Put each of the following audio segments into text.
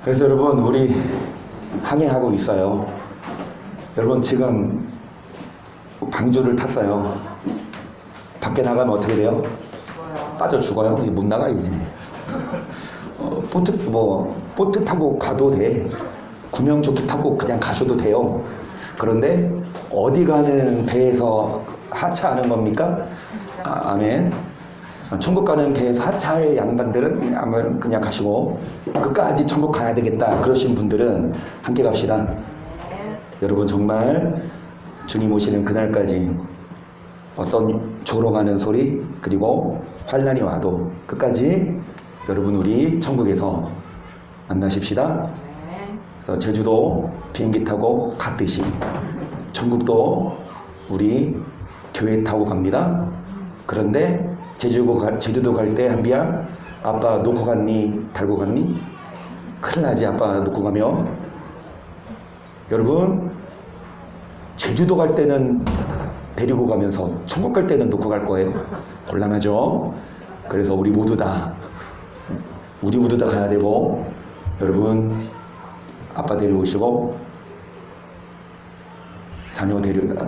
그래서 여러분, 우리 항해하고 있어요. 여러분, 지금 방주를 탔어요. 밖에 나가면 어떻게 돼요? 빠져 죽어요. 못 나가야지. 보트 타고 가도 돼. 구명조끼 타고 그냥 가셔도 돼요. 그런데 어디 가는 배에서 하차하는 겁니까? 아멘. 천국 가는 배에서 하차할 양반들은 그냥 가시고, 끝까지 천국 가야 되겠다 그러신 분들은 함께 갑시다. 여러분, 정말 주님 오시는 그날까지 어떤 조롱하는 소리, 그리고 환난이 와도 끝까지 여러분, 우리 천국에서 만나십시다. 그래서 제주도 비행기 타고 갔듯이 천국도 우리 교회 타고 갑니다. 그런데 제주도 갈 때 한비야, 아빠 놓고 갔니? 달고 갔니? 큰일 나지, 아빠 놓고 가면. 여러분, 제주도 갈 때는 데리고 가면서 천국 갈 때는 놓고 갈 거예요. 곤란하죠? 그래서 우리 모두 다 가야 되고, 여러분, 아빠 데려오시고,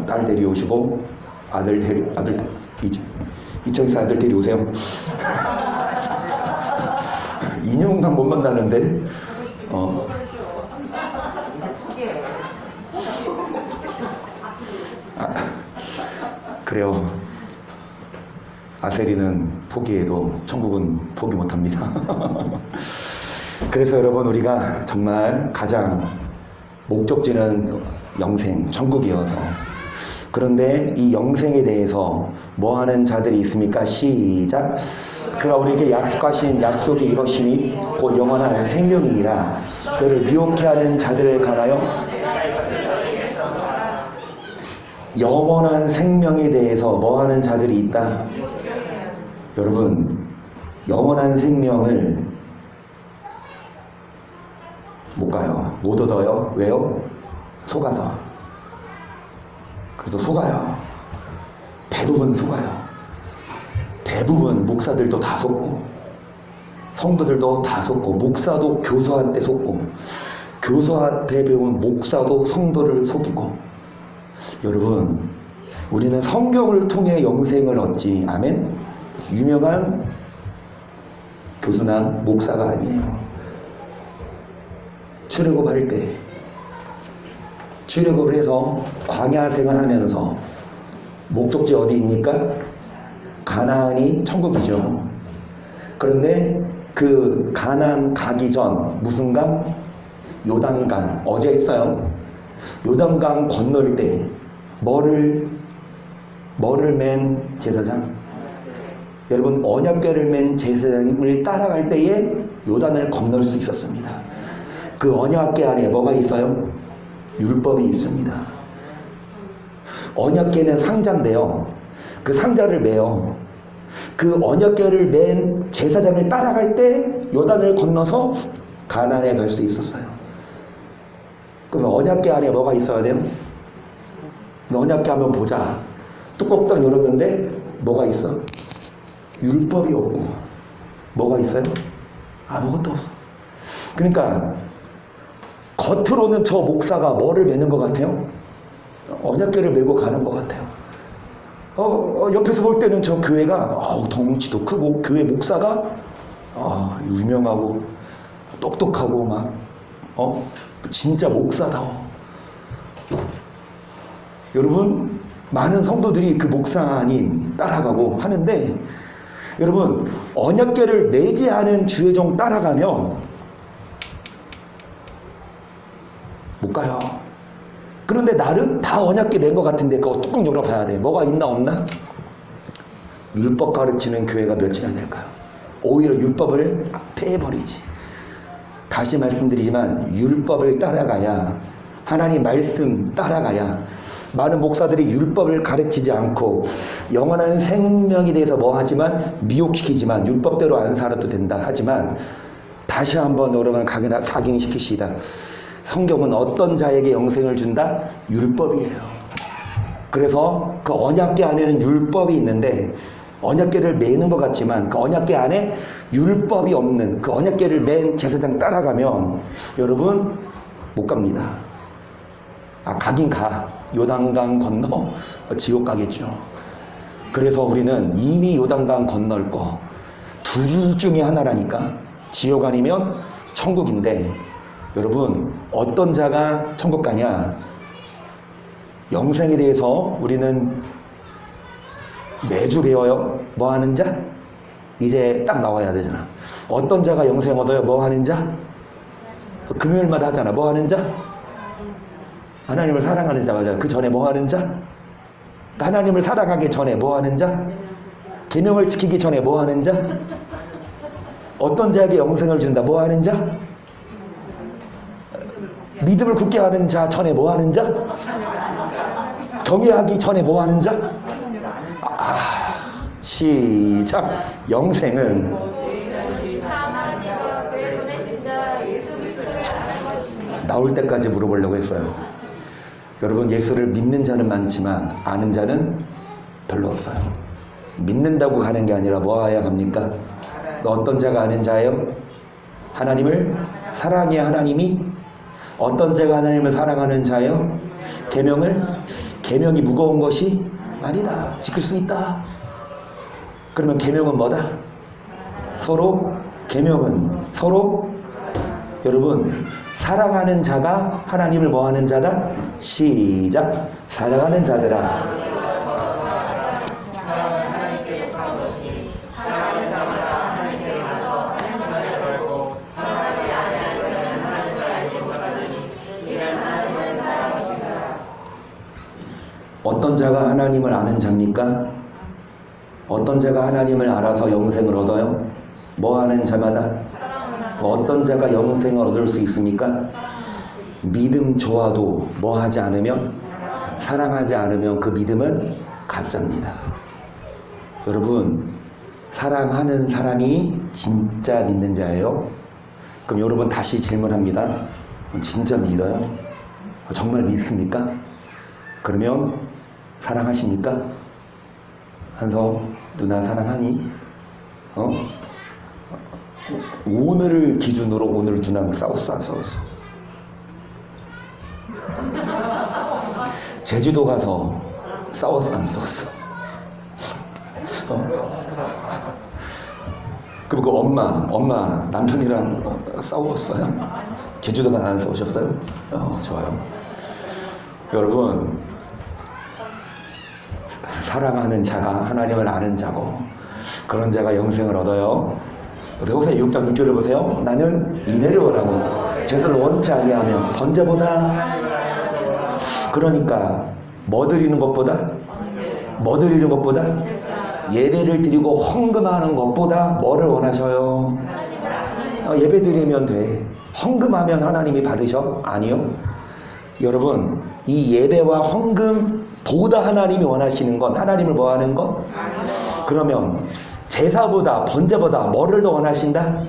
딸 데려오시고, 이천사 아들 데려오세요. 2년간 못 만나는데, 그래요. 아세리는 포기해도 천국은 포기 못합니다. 그래서 여러분, 우리가 정말 가장 목적지는 영생, 천국이어서, 그런데 이 영생에 대해서 뭐 하는 자들이 있습니까? 시작. 그가 우리에게 약속하신 약속이 이것이니 곧 영원한 생명이니라. 너를 미혹해 하는 자들에 관하여 영원한 생명에 대해서 뭐 하는 자들이 있다? 여러분, 영원한 생명을 못 가요. 못 얻어요. 왜요? 속아서. 그래서 속아요. 대부분 속아요. 대부분 목사들도 다 속고, 성도들도 다 속고, 목사도 교수한테 속고, 교수한테 배운 목사도 성도를 속이고. 여러분, 우리는 성경을 통해 영생을 얻지. 아멘. 유명한 교수나 목사가 아니에요. 출애굽할 때 출애굽을 해서 광야 생활하면서 목적지 어디입니까? 가나안이 천국이죠. 그런데 그 가나안 가기 전 무슨 강? 요단강. 어제 했어요. 요단강 건널 때 뭐를 맨 제사장? 여러분, 언약궤를 맨 제사장을 따라갈 때에 요단을 건널 수 있었습니다. 그 언약궤 안에 뭐가 있어요? 율법이 있습니다. 언약궤는 상자인데요, 그 상자를 매요. 그 언약궤를 맨 제사장을 따라갈 때 요단을 건너서 가나안에 갈 수 있었어요. 그러면 언약궤 안에 뭐가 있어야 돼요? 언약궤 한번 보자. 뚜껑 딱 열었는데 뭐가 있어? 율법이 없고. 뭐가 있어요? 아무것도 없어. 그러니까 겉으로는 저 목사가 뭐를 매는 것 같아요? 언약궤를 메고 가는 것 같아요. 옆에서 볼 때는 저 교회가 덩치도 크고, 교회 목사가 유명하고 똑똑하고 막 진짜 목사다워. 여러분, 많은 성도들이 그 목사님 따라가고 하는데, 여러분, 언약궤를 매지 않은 주의 종 따라가면 못 가요. 그런데 나름 다 언약궤 맨 것 같은데 그거 뚜껑 열어봐야 돼. 뭐가 있나 없나? 율법 가르치는 교회가 몇이 안 될까요? 오히려 율법을 폐해버리지. 다시 말씀드리지만 율법을 따라가야, 하나님 말씀 따라가야, 많은 목사들이 율법을 가르치지 않고 영원한 생명에 대해서 뭐 하지만 미혹시키지만 율법대로 안 살아도 된다 하지만, 다시 한번 여러분 각인시키시다. 성경은 어떤 자에게 영생을 준다? 율법이에요. 그래서 그 언약궤 안에는 율법이 있는데 언약궤를 매는 것 같지만 그 언약궤 안에 율법이 없는 그 언약궤를 맨 제사장 따라가면 여러분 못 갑니다. 가긴 가. 요단강 건너 지옥 가겠죠. 그래서 우리는 이미 요단강 건널 거 둘 중에 하나라니까. 지옥 아니면 천국인데 여러분 어떤 자가 천국 가냐? 영생에 대해서 우리는 매주 배워요. 뭐 하는 자? 이제 딱 나와야 되잖아. 어떤 자가 영생 얻어요? 뭐 하는 자? 금요일마다 하잖아. 뭐 하는 자? 하나님을 사랑하는 자. 맞아요. 그 전에 뭐 하는 자? 하나님을 사랑하기 전에 뭐 하는 자? 계명을 지키기 전에 뭐 하는 자? 어떤 자에게 영생을 준다. 뭐 하는 자? 믿음을 굳게 하는 자 전에 뭐 하는 자? 경외하기 전에 뭐 하는 자? 시작. 영생은 나올 때까지 물어보려고 했어요. 여러분 예수를 믿는 자는 많지만 아는 자는 별로 없어요. 믿는다고 가는 게 아니라 뭐 해야 갑니까? 너 어떤 자가 아는 자예요? 하나님을 사랑해야 하나님이 어떤 자가 하나님을 사랑하는 자예요? 계명이 무거운 것이 아니다. 지킬 수 있다. 그러면 계명은 뭐다? 계명은 서로 여러분 사랑하는 자가 하나님을 뭐 하는 자다? 시작. 사랑하는 자들아. 어떤 자가 하나님을 아는 자입니까? 어떤 자가 하나님을 알아서 영생을 얻어요? 뭐 하는 자마다? 어떤 자가 영생을 얻을 수 있습니까? 믿음 좋아도 뭐 하지 않으면? 사랑하지 않으면 그 믿음은 가짜입니다. 여러분 사랑하는 사람이 진짜 믿는 자예요? 그럼 여러분 다시 질문합니다. 진짜 믿어요? 정말 믿습니까? 그러면 사랑하십니까? 한성 누나 사랑하니? 오늘을 기준으로 오늘 누나랑 싸웠어 안 싸웠어? 제주도 가서 싸웠어 안 싸웠어? 그리고 그 엄마 남편이랑 싸웠어요? 제주도 가서 안 싸우셨어요? 좋아요. 여러분 사랑하는 자가 하나님을 아는 자고 그런 자가 영생을 얻어요. 호세아 6장 6절을 보세요. 나는 인애를 원하고 제사를 원치 아니하면 번제보다 그러니까 뭐 드리는 것보다 예배를 드리고 헌금하는 것보다 뭐를 원하셔요? 예배 드리면 돼. 헌금하면 하나님이 받으셔? 아니요. 여러분 이 예배와 헌금보다 하나님이 원하시는 건 하나님을 뭐 하는 것? 그러면 제사보다 번제보다 뭐를 더 원하신다?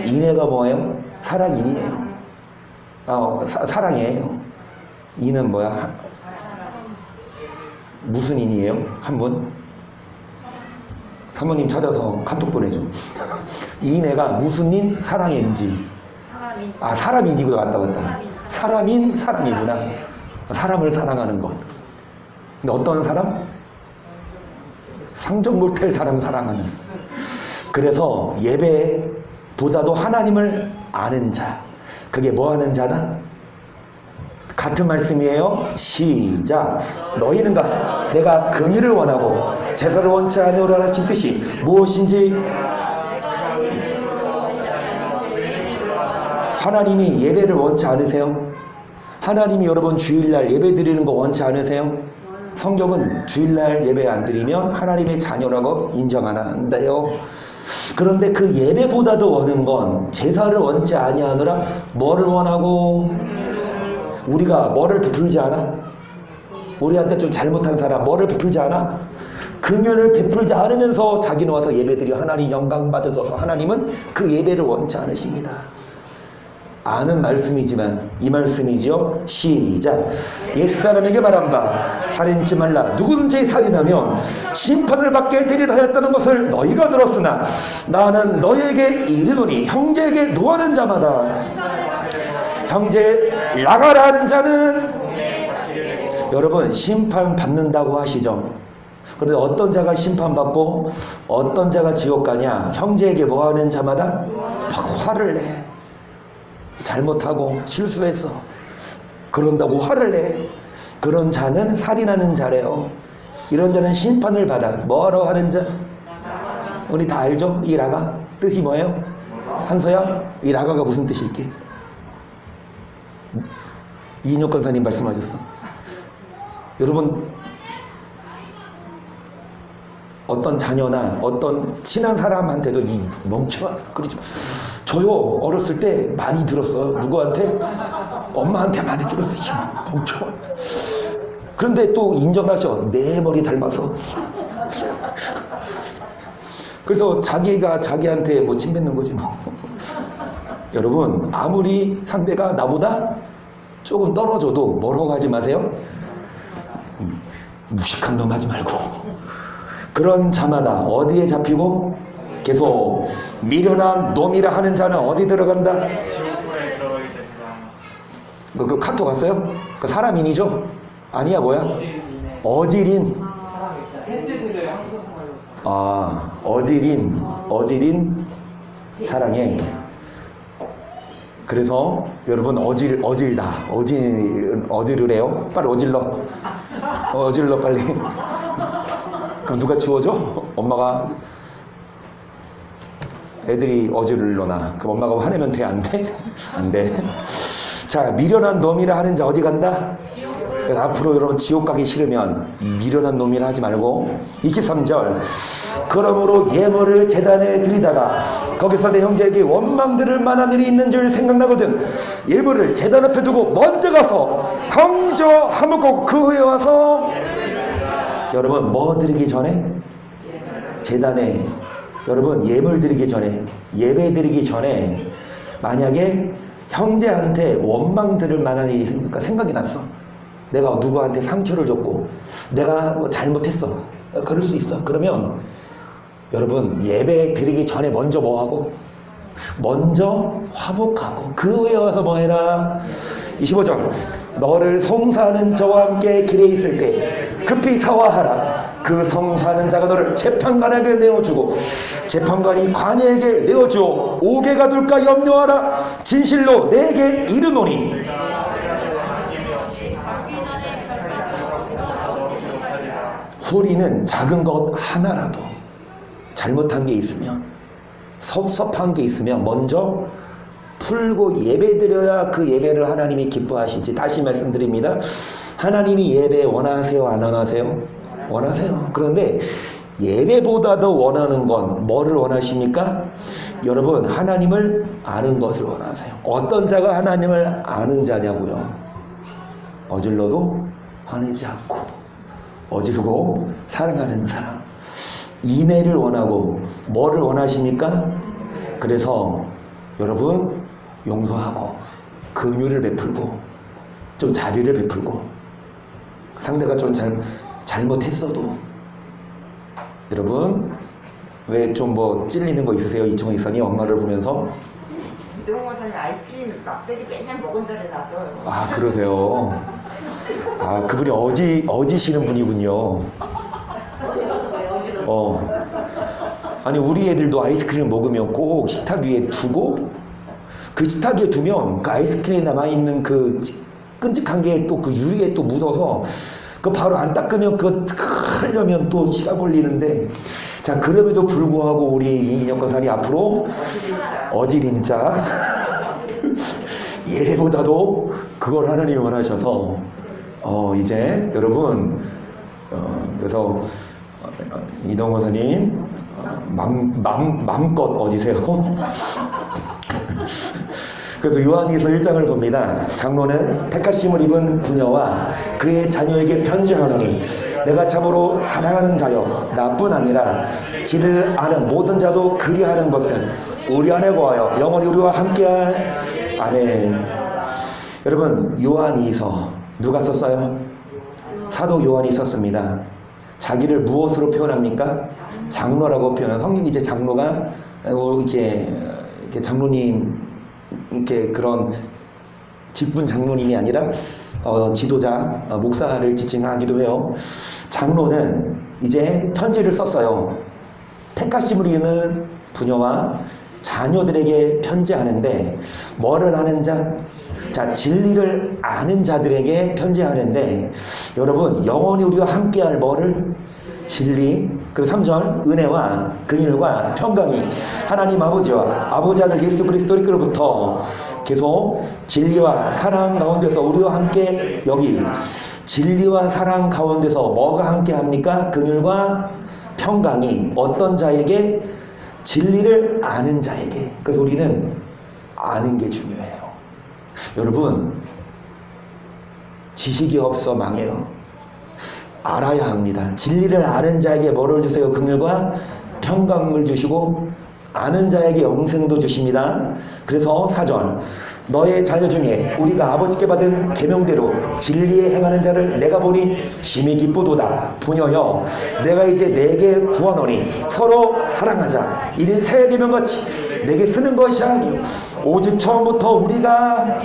인애가 뭐예요? 사랑인이에요. 사랑이에요. 인은 뭐야? 무슨 인이에요? 한 분? 사모님 찾아서 카톡 보내줘. 이 인애가 무슨 인? 사랑의 인지. 사람인이구나. 맞다. 사람인 사랑이구나. 사람을 사랑하는 것. 근데 어떤 사람? 상종 못할 사람 사랑하는. 그래서 예배보다도 하나님을 아는 자. 그게 뭐 하는 자다? 같은 말씀이에요. 시작. 너희는 가서 내가 긍휼을 원하고 제사를 원치 아니오라 하신 뜻이 무엇인지 하나님이 예배를 원치 않으세요? 하나님이 여러분 주일날 예배 드리는 거 원치 않으세요? 성경은 주일날 예배 안 드리면 하나님의 자녀라고 인정 안 한대요. 그런데 그 예배보다도 원하는 건 제사를 원치 아니하노라. 뭐를 원하고? 우리가 뭐를 베풀지 않아? 우리한테 좀 잘못한 사람 뭐를 베풀지 않아? 긍휼을 베풀지 않으면서 자기는 와서 예배드려 하나님 영광 받으셔서 하나님은 그 예배를 원치 않으십니다. 아는 말씀이지만 이 말씀이지요. 시작. 옛사람에게 말한 바 살인치 말라. 누구든지 살인하면 심판을 받게 되리라 하였다는 것을 너희가 들었으나 나는 너희에게 이르노니 형제에게 노하는 자마다 형제 나가라 하는 자는 여러분 심판받는다고 하시죠. 그런데 어떤 자가 심판받고 어떤 자가 지옥 가냐? 형제에게 뭐하는 자마다 막 화를 내. 잘못하고 실수했어. 그런다고 화를 내. 그런 자는 살인하는 자래요. 이런 자는 심판을 받아. 뭐하러 하는 자? 우리 다 알죠? 이 라가 뜻이 뭐예요? 한서야? 이 라가가 무슨 뜻일게? 이인혁 권사님 말씀하셨어. 여러분 어떤 자녀나 어떤 친한 사람한테도 이 멍청한 그러죠. 저요 어렸을 때 많이 들었어요. 누구한테? 엄마한테 많이 들었어요. 멍청한. 그런데 또 인정을 하셔. 내 머리 닮아서. 그래서 자기가 자기한테 뭐 침뱉는 거지 뭐. 여러분 아무리 상대가 나보다 조금 떨어져도 뭐라고 하지 마세요. 무식한 놈 하지 말고. 그런 자마다 어디에 잡히고 계속 미련한 놈이라 하는 자는 어디 들어간다? 그 카톡 왔어요? 그 사람인이죠? 아니야 뭐야? 어질인. 아 어질인 사랑해. 그래서 여러분 어질다. 어질으래요. 빨리 어질러 빨리. 그럼 누가 지워줘? 엄마가. 애들이 어질러나. 그럼 엄마가 화내면 돼? 안 돼? 안 돼. 자, 미련한 놈이라 하는 자 어디 간다? 그래서 앞으로 여러분 지옥 가기 싫으면 이 미련한 놈이라 하지 말고 23절 그러므로 예물을 제단에 드리다가 거기서 내 형제에게 원망들을 만한 일이 있는 줄 생각나거든 예물을 제단 앞에 두고 먼저 가서 형제와 화목하고 그 후에 와서 여러분 뭐 드리기 전에? 제단에 여러분 예물 드리기 전에 예배 드리기 전에 만약에 형제한테 원망 들을 만한 일이 생각이 났어. 내가 누구한테 상처를 줬고 내가 뭐 잘못했어. 그럴 수 있어. 그러면 여러분 예배 드리기 전에 먼저 뭐하고? 먼저 화목하고 그 후에 와서 뭐해라? 25절 너를 송사하는 저와 함께 길에 있을 때 급히 사화하라. 그 송사하는 자가 너를 재판관에게 내어주고 재판관이 관에게 내어주어 오게 가둘까 염려하라. 진실로 내게 이르노니 우리는 작은 것 하나라도 잘못한 게 있으면 섭섭한 게 있으면 먼저 풀고 예배드려야 그 예배를 하나님이 기뻐하시지. 다시 말씀드립니다. 하나님이 예배 원하세요? 안 원하세요? 원하세요. 그런데 예배보다 더 원하는 건 뭐를 원하십니까? 여러분 하나님을 아는 것을 원하세요. 어떤 자가 하나님을 아는 자냐고요? 어질러도 화내지 않고 어지르고 사랑하는 사람. 인애를 원하고 뭐를 원하십니까? 그래서 여러분 용서하고 긍휼을 베풀고 좀 자비를 베풀고 상대가 좀 잘못했어도 여러분 왜 좀 뭐 찔리는 거 있으세요? 이청호 이사님 엄마를 보면서 이동호 선생님 아이스크림 막대기 맨날 먹은 자리 놔둬요. 아 그러세요. 아 그분이 어지시는 분이군요. 아니 우리 애들도 아이스크림 먹으면 꼭 식탁 위에 두고 그 식탁 위에 두면 그 아이스크림에 남아있는 그 끈적한 게 또 그 유리에 또 묻어서 그 바로 안 닦으면 그거 하려면 또 시간 걸리는데 자 그럼에도 불구하고 우리 이인혁 권사님 앞으로 어지린 자 예배보다도 그걸 하나님이 원하셔서 이제 여러분 그래서 이동 권사님 맘껏 어지세요. 그래서 요한일서 1장을 봅니다. 장로는 택하심을 입은 부녀와 그의 자녀에게 편지하노니 내가 참으로 사랑하는 자여 나뿐 아니라 지를 아는 모든 자도 그리하는 것은 우리 안에 거하여 영원히 우리와 함께할 아멘. 여러분, 요한이서 누가 썼어요? 사도 요한이 썼습니다. 자기를 무엇으로 표현합니까? 장로라고 표현한. 성경이 이제 장로가 이렇게 장로님, 이렇게 그런 직분 장로님이 아니라 지도자, 목사를 지칭하기도 해요. 장로는 이제 편지를 썼어요. 택하심으로 이는 부녀와 자녀들에게 편지하는데, 뭐를 하는 자? 자, 진리를 아는 자들에게 편지하는데, 여러분, 영원히 우리와 함께할 뭐를? 진리. 그리고 3절, 은혜와 긍휼과 평강이 하나님 아버지와 아버지 아들 예수 그리스도의 그로부터 계속 진리와 사랑 가운데서 우리와 함께, 여기 진리와 사랑 가운데서 뭐가 함께 합니까? 긍휼과 평강이 어떤 자에게? 진리를 아는 자에게. 그래서 우리는 아는 게 중요해요. 여러분, 지식이 없어 망해요. 알아야 합니다. 진리를 아는 자에게 뭐를 주세요? 긍휼과 평강을 주시고 아는 자에게 영생도 주십니다. 그래서 4절, 너의 자녀 중에 우리가 아버지께 받은 계명대로 진리에 행하는 자를 내가 보니 심히 기쁘도다. 부녀여, 내가 이제 내게 구하노니 서로 사랑하자. 이는 새 계명같이 내게 쓰는 것이 아니요 오직 처음부터 우리가,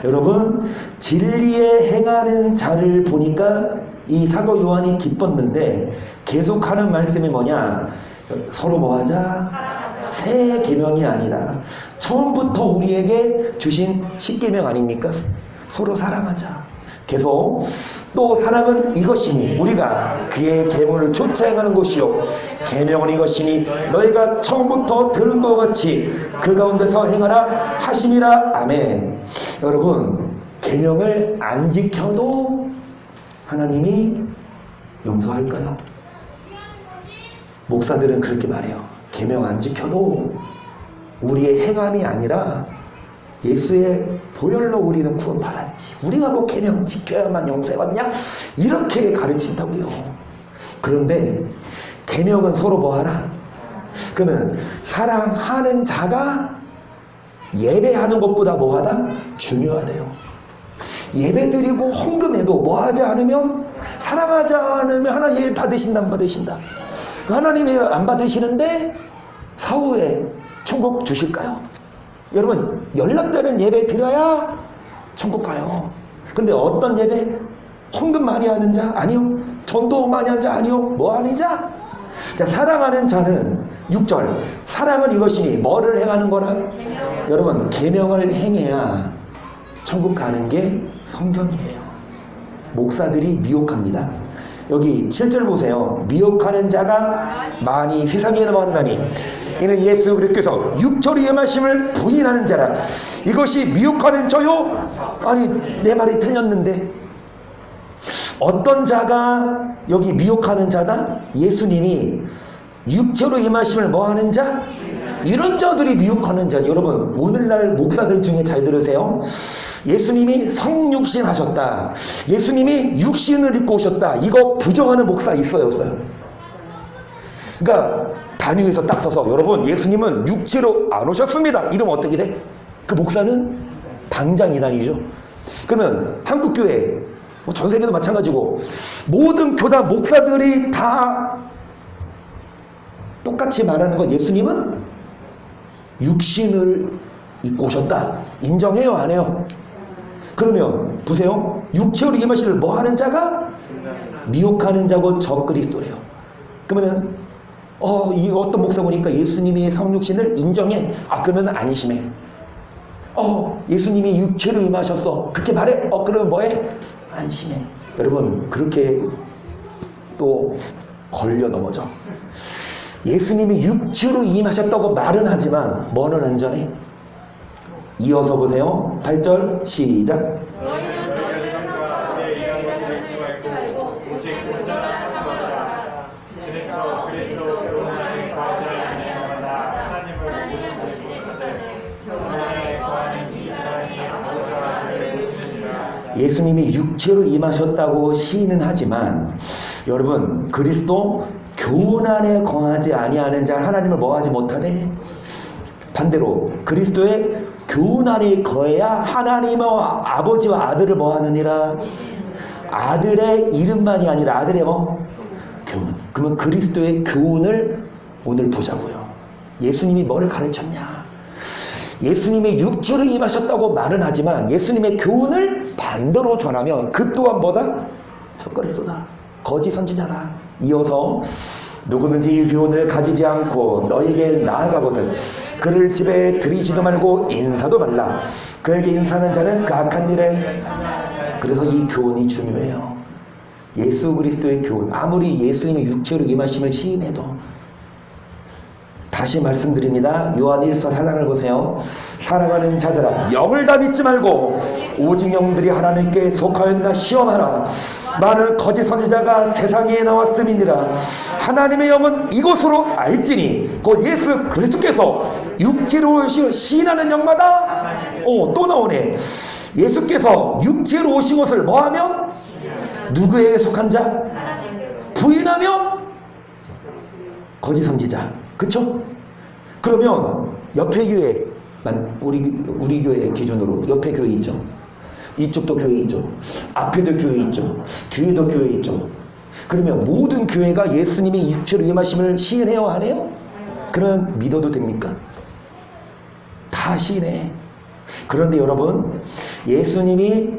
여러분, 진리에 행하는 자를 보니까 이 사도 요한이 기뻤는데 계속하는 말씀이 뭐냐? 서로 뭐하자? 새 계명이 아니다. 처음부터 우리에게 주신 십계명 아닙니까? 서로 사랑하자. 계속 또 사랑은 이것이니 우리가 그의 계명을 쫓아 행하는 것이요 계명은 이것이니 너희가 처음부터 들은 것 같이 그 가운데서 행하라 하심이라. 아멘. 여러분, 계명을 안 지켜도 하나님이 용서할까요? 목사들은 그렇게 말해요. 계명 안 지켜도 우리의 행함이 아니라 예수의 보혈로 우리는 구원받았지. 우리가 뭐 계명 지켜야만 용서받냐? 이렇게 가르친다고요. 그런데 계명은 서로 뭐하라? 그러면 사랑하는 자가 예배하는 것보다 뭐하다? 중요하대요. 예배드리고 헌금해도 뭐하지 않으면, 사랑하지 않으면 하나님 예배 받으신다 안 받으신다? 하나님 예배 안 받으시는데 사후에 천국 주실까요? 여러분, 연락되는 예배 드려야 천국 가요. 근데 어떤 예배? 헌금 많이 하는 자? 아니요. 전도 많이 하는 자? 아니요. 뭐 하는 자? 자, 사랑하는 자는 6절, 사랑은 이것이니 뭐를 행하는 거라? 여러분, 계명을 행해야 천국 가는 게 성경이에요. 목사들이 미혹합니다. 여기 7절 보세요. 미혹하는 자가 많이 세상에 나왔나니 이는 예수 그리스도께서 육체로 임하심을 부인하는 자라. 이것이 미혹하는 저요? 아니, 내 말이 틀렸는데. 어떤 자가 여기 미혹하는 자다? 예수님이 육체로 임하심을 뭐하는 자? 이런 자들이 미혹하는 자. 여러분, 오늘날 목사들 중에 잘 들으세요. 예수님이 성육신 하셨다, 예수님이 육신을 입고 오셨다, 이거 부정하는 목사 있어요 없어요? 그러니까 단위에서 딱 서서 여러분 예수님은 육체로 안 오셨습니다 이러면 어떻게 돼? 그 목사는 당장 이단이죠. 그러면 한국교회 전 세계도 마찬가지고 모든 교단 목사들이 다 똑같이 말하는 건 예수님은 육신을 입고 오셨다 인정해요 안 해요? 그러면 보세요, 육체로 임하시를 뭐 하는 자가? 미혹하는 자고 적그리스도래요. 그러면은 이 어떤 목사 보니까 예수님이 성육신을 인정해. 그러면 안심해. 예수님이 육체로 임하셨어 그렇게 말해. 그러면 뭐해? 안심해. 여러분, 그렇게 또 걸려 넘어져. 예수님이 육체로 임하셨다고 말은 하지만 뭐는 안전해? 이어서 보세요. 8절 시작. 예수님이 육체로 임하셨다고 시인은 하지만 여러분, 그리스도 교훈 안에 거하지 아니하는 자 하나님을 뭐하지 못하네. 반대로 그리스도의 교훈 안에 거해야 하나님과 아버지와 아들을 뭐하느니라? 아들의 이름만이 아니라 아들의 뭐? 교훈. 그러면 그리스도의 교훈을 오늘 보자고요. 예수님이 뭐를 가르쳤냐? 예수님이 육체로 임하셨다고 말은 하지만 예수님의 교훈을 반대로 전하면 그 또한 뭐다? 척거리소다. 거짓 선지자다. 이어서 누구든지 이 교훈을 가지지 않고 너에게 나아가거든 그를 집에 들이지도 말고 인사도 말라. 그에게 인사하는 자는 그 악한 일에. 그래서 이 교훈이 중요해요. 예수 그리스도의 교훈. 아무리 예수님이 육체로 임하심을 시인해도, 다시 말씀드립니다. 요한 1서 4장을 보세요. 사랑하는 자들아, 영을 다 믿지 말고 오직 영들이 하나님께 속하였나 시험하라. 많은 거짓 선지자가 세상에 나왔음이니라. 하나님의 영은 이곳으로 알지니 곧 예수 그리스도께서 육체로 오시고 시인하는 영마다 또 나오네. 예수께서 육체로 오신 것을 뭐하면? 누구에게 속한 자? 부인하면 거짓 선지자. 그쵸? 그러면 옆에 교회, 우리 교회 기준으로 옆에 교회 있죠. 이쪽도 교회 있죠. 앞에도 교회 있죠. 뒤에도 교회 있죠. 그러면 모든 교회가 예수님이 육체로 임하심을 시인해야 하네요? 그러면 믿어도 됩니까? 다 시인해. 그런데 여러분, 예수님이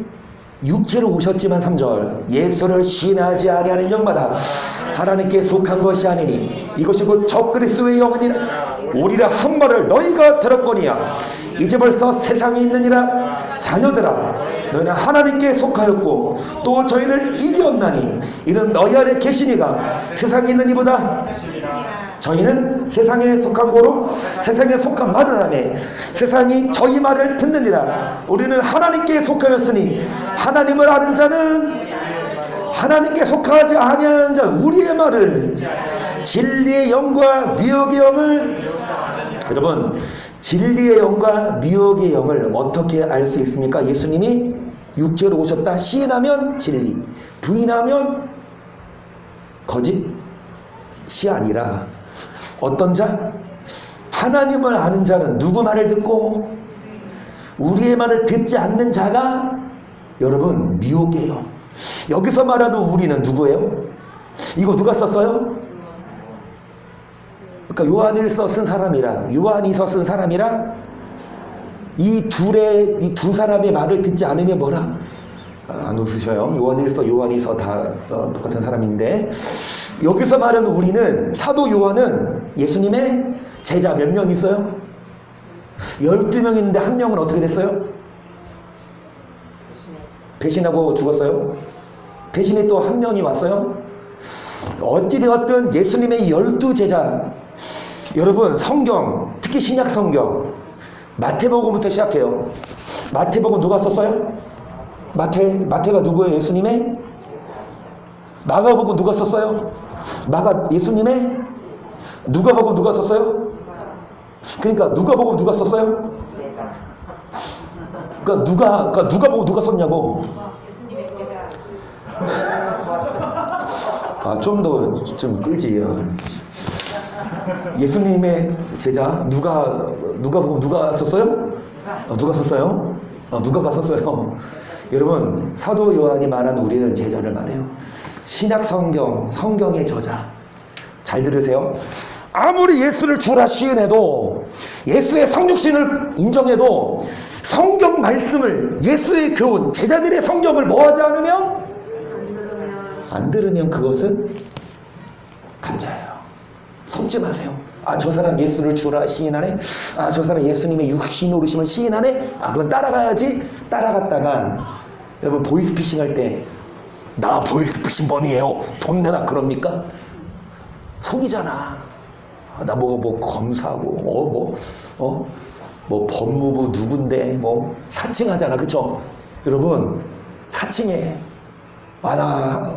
육체로 오셨지만 3절 예수를 시인하지 아니하는 영마다 하나님께 속한 것이 아니니 이것이 곧 적그리스도의 영이니라. 오리라 한 말을 너희가 들었거니와 이제 벌써 세상에 있느니라. 자녀들아, 너희는 하나님께 속하였고 또 저희를 이겼나니 이는 너희 안에 계시니가 세상에 있는 이보다 저희는 세상에 속한 고로 세상에 속한 말을 하매 세상이 저희 말을 듣느니라. 우리는 하나님께 속하였으니 하나님을 아는 자는 하나님께 속하지 아니하는 자 우리의 말을 진리의 영과 미혹의 영을. 여러분, 진리의 영과 미혹의 영을 어떻게 알 수 있습니까? 예수님이 육체로 오셨다 시인하면 진리, 부인하면 거짓이 아니라 어떤 자? 하나님을 아는 자는 누구 말을 듣고 우리의 말을 듣지 않는 자가 여러분 미혹이에요. 여기서 말하는 우리는 누구예요? 이거 누가 썼어요? 그러니까 요한일서 쓴 사람이랑 요한이서 쓴 사람이랑 이 두 사람의 말을 듣지 않으면 뭐라? 안 웃으셔요. 요한일서 요한이서 다 똑같은 사람인데, 여기서 말하는 우리는, 사도 요한은 예수님의 제자 몇 명 있어요? 12명 있는데 한 명은 어떻게 됐어요? 배신하고 죽었어요. 대신에 또 한 명이 왔어요. 어찌되었든 예수님의 12제자, 여러분 성경, 특히 신약 성경 마태복음부터 시작해요. 마태복음 누가 썼어요? 마태가 누구예요? 예수님의? 마가복음 누가 썼어요? 예수님의? 누가복음 누가 썼어요? 그러니까 누가복음 누가 썼어요? 그러니까 누가복음 누가 썼냐고. 좀 더 좀 끌지. 예수님의 제자 누가복음 누가 썼어요? 누가 썼어요? 누가가 썼어요. 여러분, 사도 요한이 말하는 우리는 제자를 말해요. 신약 성경의 저자. 잘 들으세요. 아무리 예수를 주라 시인해도, 예수의 성육신을 인정해도 성경 말씀을, 예수의 교훈, 제자들의 성경을 뭐하지 않으면, 안 들으면 그것은 가짜예요. 속지 마세요. 저 사람 예수를 주라 시인하네. 저 사람 예수님의 육신 오르심을 시인하네. 그건 따라가야지. 따라갔다가 여러분 보이스피싱 할 때 나 보이스피싱 범이에요, 돈 내라, 그럽니까? 속이잖아. 나 뭐 검사하고 뭐 법무부 누군데 뭐 사칭하잖아. 그쵸? 여러분 사칭해. 나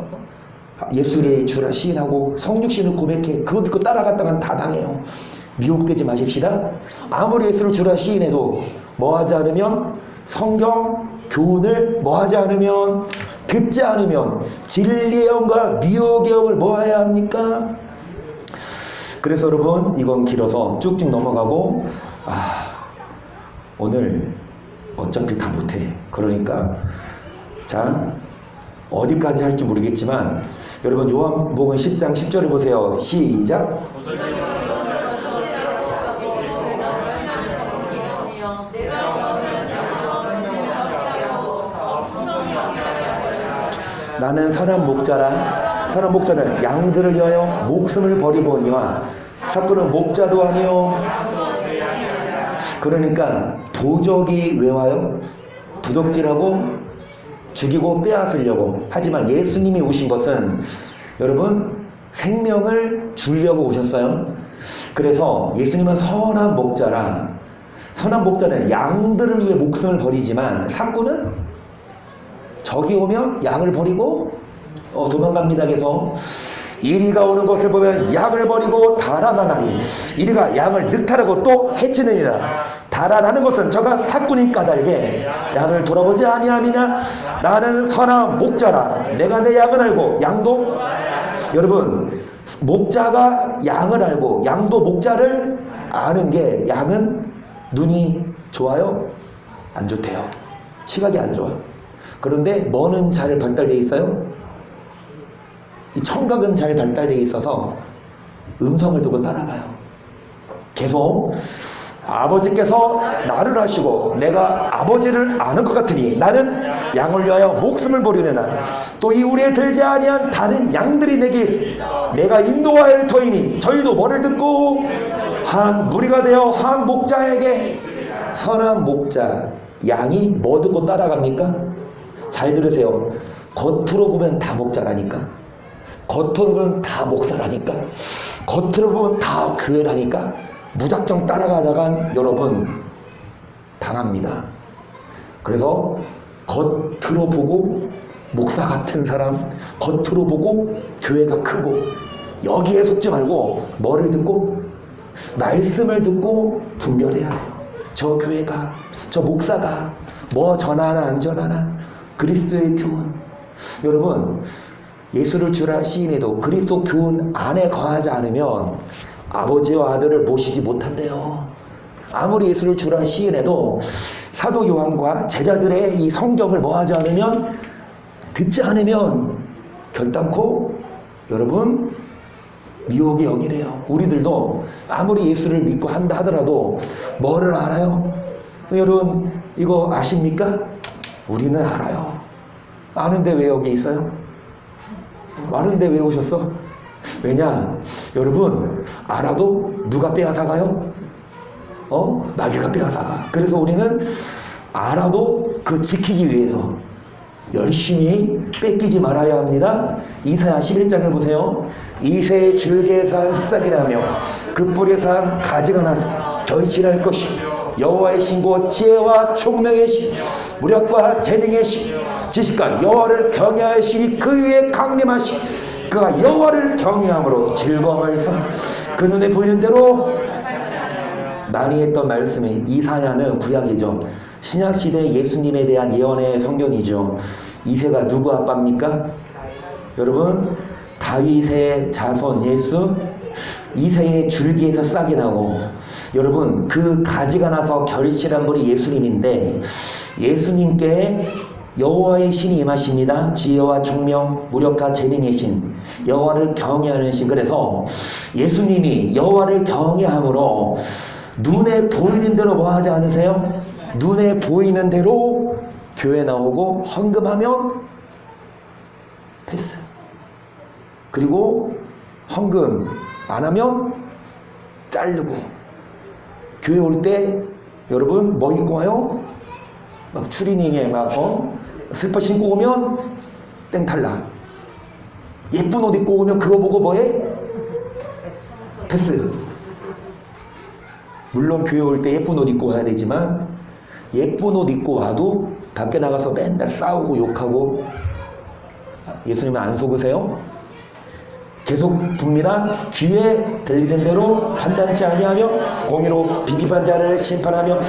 예수를 주라 시인하고 성육신을 고백해. 그거 믿고 따라갔다간 다 당해요. 미혹되지 마십시다. 아무리 예수를 주라 시인해도 뭐하지 않으면, 성경 교훈을 뭐하지 않으면, 듣지 않으면 진리의 영과 미혹의 영을 뭐해야 합니까? 그래서 여러분, 이건 길어서 쭉쭉 넘어가고, 오늘 어차피 다 못해. 그러니까 자, 어디까지 할지 모르겠지만 여러분 요한복음 10장 10절을 보세요. 시작. 나는 선한 목자라. 선한 목자는 양들을 위하여 목숨을 버리고니와 사꾼은 목자도 아니요. 그러니까 도적이 왜 와요? 도적질하고 죽이고 빼앗으려고. 하지만 예수님이 오신 것은 여러분 생명을 주려고 오셨어요. 그래서 예수님은 선한 목자라. 선한 목자는 양들을 위해 목숨을 버리지만 사꾼은 적이 오면 양을 버리고 도망갑니다. 그래서 이리가 오는 것을 보면 양을 버리고 달아나나니 이리가 양을 늑탈하고 또 해치느니라. 달아나는 것은 저가 사꾼이 까닭에 양을 돌아보지 아니함이냐. 나는 선한 목자라. 내가 내 양을 알고 양도. 여러분 목자가 양을 알고 양도 목자를 아는 게, 양은 눈이 좋아요? 안 좋대요. 시각이 안 좋아요. 그런데 뭐는 잘 발달되어 있어요? 이 청각은 잘 발달되어 있어서 음성을 두고 따라가요. 계속 아버지께서 나를 아시고 내가 아버지를 아는 것 같으니 나는 양을 위하여 목숨을 버리려나. 또 이 우리에 들지 아니한 다른 양들이 내게 있으니 내가 인도하여 할 터이니 저희도 뭐를 듣고 한 무리가 되어 한 목자에게. 선한 목자, 양이 뭐 듣고 따라갑니까? 잘 들으세요. 겉으로 보면 다 목자라니까. 겉으로 보면 다 목사라니까. 겉으로 보면 다 교회라니까. 무작정 따라가다간 여러분 당합니다. 그래서 겉으로 보고 목사 같은 사람, 겉으로 보고 교회가 크고, 여기에 속지 말고 뭐를 듣고? 말씀을 듣고 분별해야 돼요. 저 교회가, 저 목사가 뭐 전하나 안 전하나. 그리스도의 교훈. 여러분 예수를 주라 시인해도 그리스도 교훈 안에 거하지 않으면 아버지와 아들을 모시지 못한대요. 아무리 예수를 주라 시인해도 사도 요한과 제자들의 이 성경을 뭐하지 않으면, 듣지 않으면 결단코 여러분 미혹의 영이래요. 우리들도 아무리 예수를 믿고 한다 하더라도 뭐를 알아요? 여러분 이거 아십니까? 우리는 알아요. 아는데 왜 여기 있어요? 아는데 왜 오셨어? 왜냐? 여러분 알아도 누가 빼앗아가요? 마귀가 빼앗아가. 그래서 우리는 알아도 그 지키기 위해서 열심히 뺏기지 말아야 합니다. 이사야 11장을 보세요. 이새의 줄기에서 한 싹이라며 그 뿌리에서 한 가지가 나서 결실할 것이 여호와의 신고 지혜와 총명의 신, 무력과 재능의 신, 지식과 여호와를 경외하시니 그 위에 강림하시. 그가 여호와를 경외함으로 즐거움을 삼. 그 눈에 보이는 대로 많이 했던 말씀이, 이사야는 구약이죠. 신약시대 예수님에 대한 예언의 성경이죠. 이새가 누구 아빠입니까? 여러분 다윗의 자손 예수. 이새의 줄기에서 싹이 나고, 여러분 그 가지가 나서 결실한 분이 예수님인데, 예수님께 여호와의 신이 임하십니다. 지혜와 총명, 무력과 재능의 신, 여호와를 경외하는 신. 그래서 예수님이 여호와를 경외함으로 눈에 보이는 대로 뭐 하지 않으세요? 눈에 보이는 대로 교회 나오고 헌금하면 패스. 그리고 헌금 안 하면 자르고. 교회 올 때 여러분 뭐 입고 와요? 막 추리닝에 막 슬퍼 신고 오면 땡 탈락. 예쁜 옷 입고 오면 그거 보고 뭐해? 패스. 물론 교회 올 때 예쁜 옷 입고 와야 되지만, 예쁜 옷 입고 와도 밖에 나가서 맨날 싸우고 욕하고, 예수님은 안 속으세요? 계속 봅니다. 귀에 들리는 대로 판단치 아니하며 공의로 비비반 자를 심판하며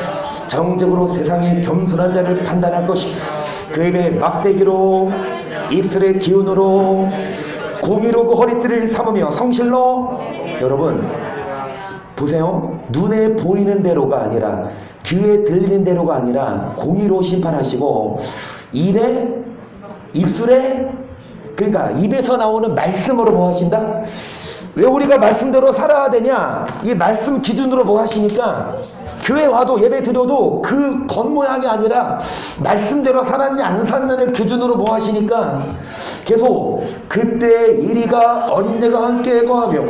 정적으로 세상의 겸손한 자를 판단할 것이. 그 입에 막대기로 입술의 기운으로 공의로 그 허리띠를 삼으며 성실로. 여러분 보세요. 눈에 보이는 대로가 아니라, 귀에 들리는 대로가 아니라 공의로 심판하시고, 입술에, 그러니까 입에서 나오는 말씀으로 뭐 하신다? 왜 우리가 말씀대로 살아야 되냐? 이 말씀 기준으로 뭐 하시니까, 교회 와도 예배 드려도 그 겉모양이 아니라 말씀대로 살았냐 안 살았냐를 기준으로 뭐 하시니까 계속 그때 이리가 어린 자가 함께 거하며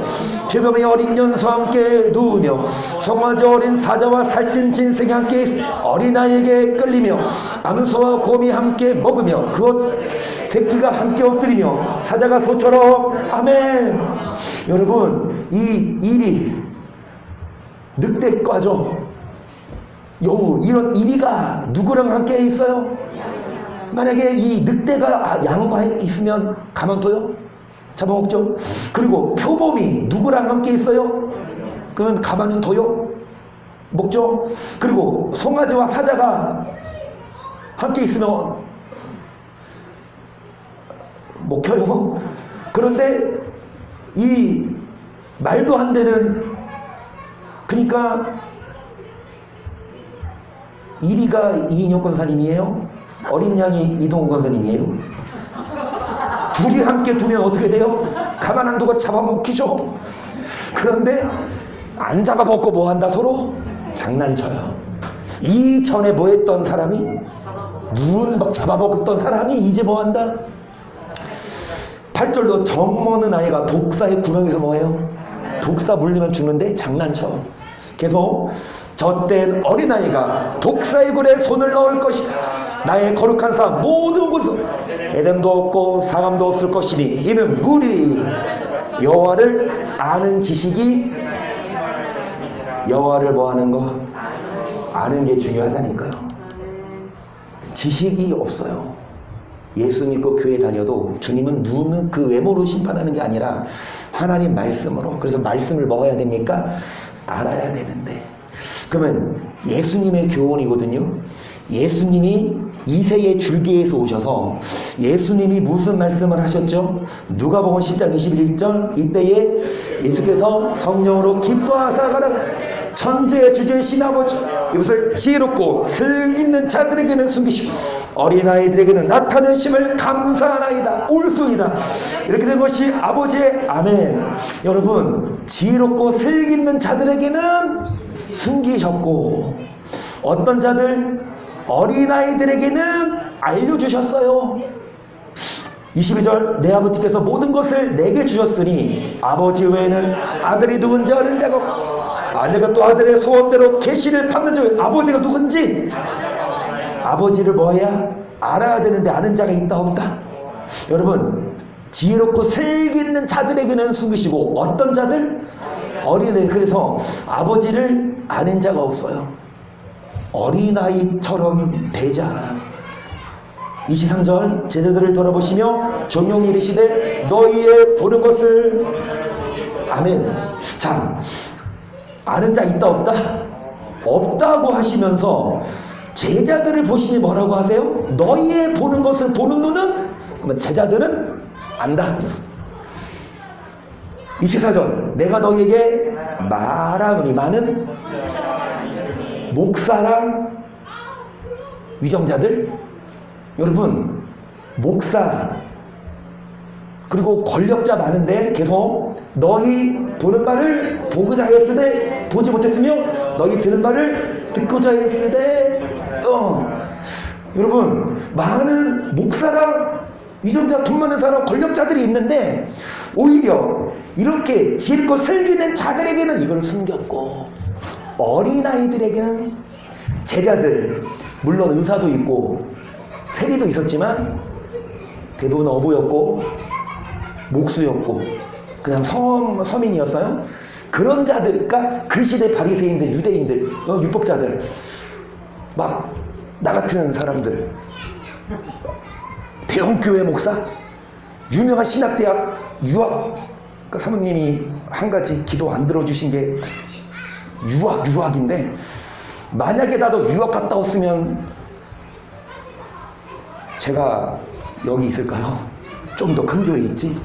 표범의 어린 연수와 함께 누우며 성화제 어린 사자와 살찐 진생이 함께 어린아이에게 끌리며 암소와 곰이 함께 먹으며 그 새끼가 함께 엎드리며 사자가 소처럼 아멘. 여러분, 이 일이 늑대과죠. 여우, 이런 이리가 누구랑 함께 있어요? 만약에 이 늑대가 양과 있으면 가만둬요? 잡아먹죠. 그리고 표범이 누구랑 함께 있어요? 그러면 가만히 둬요? 먹죠. 그리고 송아지와 사자가 함께 있으면 먹혀요. 그런데 이 말도 안 되는, 그러니까 이리가 이인혁 권사님이에요? 어린 양이 이동훈 권사님이에요? 둘이 함께 두면 어떻게 돼요? 가만 안 두고 잡아먹히죠. 그런데 안 잡아먹고 뭐 한다? 서로 장난쳐요. 이전에 뭐 했던 사람이, 막 잡아먹었던 사람이 이제 뭐 한다? 8절로 정모는 아이가 독사에 구명해서 뭐예요? 독사 물리면 죽는데 장난쳐. 계속 젖된 어린아이가 독사의 굴에 손을 넣을 것이 나의 거룩한 삶 모든 곳은 에덴도 없고 상함도 없을 것이니 이는 물이 여호와를 아는 지식이, 여호와를 뭐하는 거? 아는 게 중요하다니까요. 지식이 없어요. 예수 믿고 교회 다녀도 주님은 눈은 그 외모로 심판하는 게 아니라 하나님 말씀으로. 그래서 말씀을 먹어야 됩니까? 알아야 되는데, 그러면 예수님의 교훈이거든요. 예수님이 이세의 줄기에서 오셔서 예수님이 무슨 말씀을 하셨죠? 누가복음 10장 21절, 이때에 예수께서 성령으로 기뻐하사 가라사 천지의 주제이신 아버지, 이것을 지혜롭고 슬기있는 자들에게는 숨기시고 어린아이들에게는 나타내심을 감사하나이다, 올소이다. 이렇게 된 것이 아버지의 아멘. 여러분, 지혜롭고 슬기있는 자들에게는 숨기셨고 어떤 자들? 어린아이들에게는 알려주셨어요. 22절, 내 아버지께서 모든 것을 내게 주셨으니 아버지 외에는 아들이 누군지 아는 자가 없고 아들과 또 아들의 소원대로 계시를 받는 자. 아버지가 누군지 아버지를 뭐해야? 알아야 되는데 아는 자가 있다 없다? 여러분, 지혜롭고 슬기 있는 자들에게는 숨기시고 어떤 자들? 어린애. 그래서 아버지를 아는 자가 없어요. 어린아이처럼 되지 않아요. 23절, 제자들을 돌아보시며 종용이 이르시되 너희의 보는 것을 아멘. 자, 아는 자 있다 없다? 없다고 하시면서 제자들을 보시니 뭐라고 하세요? 너희의 보는 것을 보는 눈은? 그러면 제자들은 안다. 24절, 내가 너희에게 말하노니, 많은 목사랑 위정자들. 여러분, 목사 그리고 권력자 많은데 계속 너희 보는 바를 보고자 하였으되 보지 못했으며 너희 듣는 바를 듣고자 하였으되 여러분, 많은 목사랑 위정자, 돈 많은 사람, 권력자들이 있는데 오히려 이렇게 지혜롭고 슬기는 자들에게는 이걸 숨겼고 어린아이들에게는, 제자들 물론 의사도 있고 세리도 있었지만 대부분 어부였고 목수였고 그냥 서민이었어요. 그런 자들, 그러니까 그 시대 바리새인들, 유대인들, 율법자들, 막 나 같은 사람들, 대형교회 목사, 유명한 신학대학 유학, 그러니까 사모님이 한 가지 기도 안 들어주신 게 유학인데, 만약에 나도 유학 갔다 왔으면 제가 여기 있을까요? 좀 더 큰 교회 있지?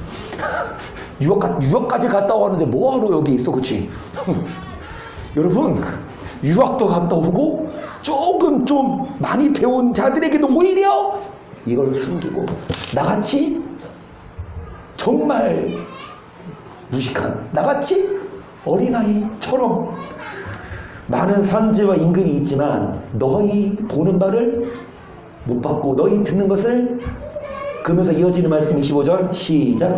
유학까지 갔다 왔는데 뭐하러 여기 있어, 그치? 여러분, 유학도 갔다 오고 조금 좀 많이 배운 자들에게도 오히려 이걸 숨기고 나같이 정말 무식한 나같이 어린아이처럼 많은 선지와 임금이 있지만 너희 보는 바를 못 받고 너희 듣는 것을, 그러면서 이어지는 말씀 25절 시작.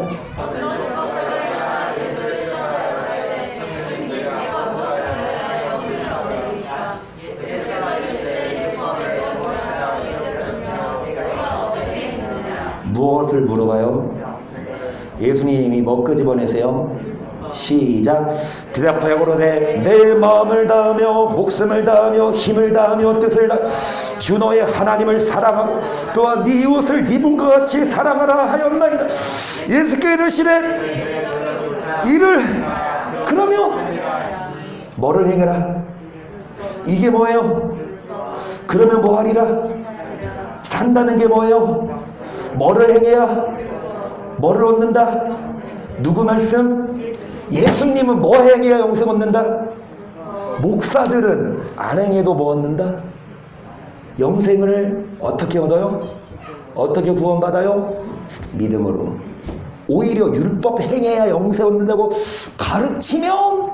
무엇을 물어봐요? 예수님이 뭐 끄집어내세요? 시작. 대답하여 그러되 내 마음을 다하며 목숨을 다하며 힘을 다하며 뜻을 다하며 주 너의 하나님을 사랑하고 또한 네 이웃을 네 몸과 같이 사랑하라 하였나이다. 예수께서 이르시되 이를 그러면 뭐를 행해라? 이게 뭐예요? 그러면 뭐 하리라? 산다는 게 뭐예요? 뭐를 행해야 뭐를 얻는다? 누구 말씀? 예수님은 뭐 행해야 영생 얻는다? 목사들은 안 행해도 뭐 얻는다? 영생을 어떻게 얻어요? 어떻게 구원받아요? 믿음으로. 오히려 율법 행해야 영생 얻는다고 가르치면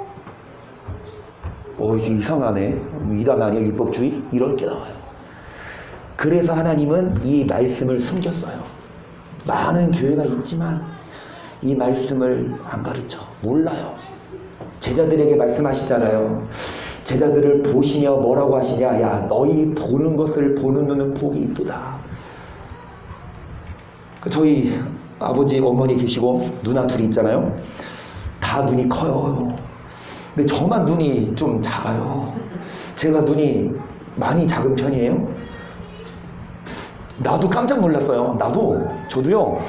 이게 이상하네. 이단 아니야 율법주의? 이런 게 나와요. 그래서 하나님은 이 말씀을 숨겼어요. 많은 교회가 있지만 이 말씀을 안 가르쳐. 몰라요. 제자들에게 말씀하시잖아요. 제자들을 보시며 뭐라고 하시냐? 야, 너희 보는 것을 보는 눈은 복이 있도다. 저희 아버지 어머니 계시고 누나 둘이 있잖아요. 다 눈이 커요. 근데 저만 눈이 좀 작아요. 제가 눈이 많이 작은 편이에요. 나도 깜짝 놀랐어요. 저도요,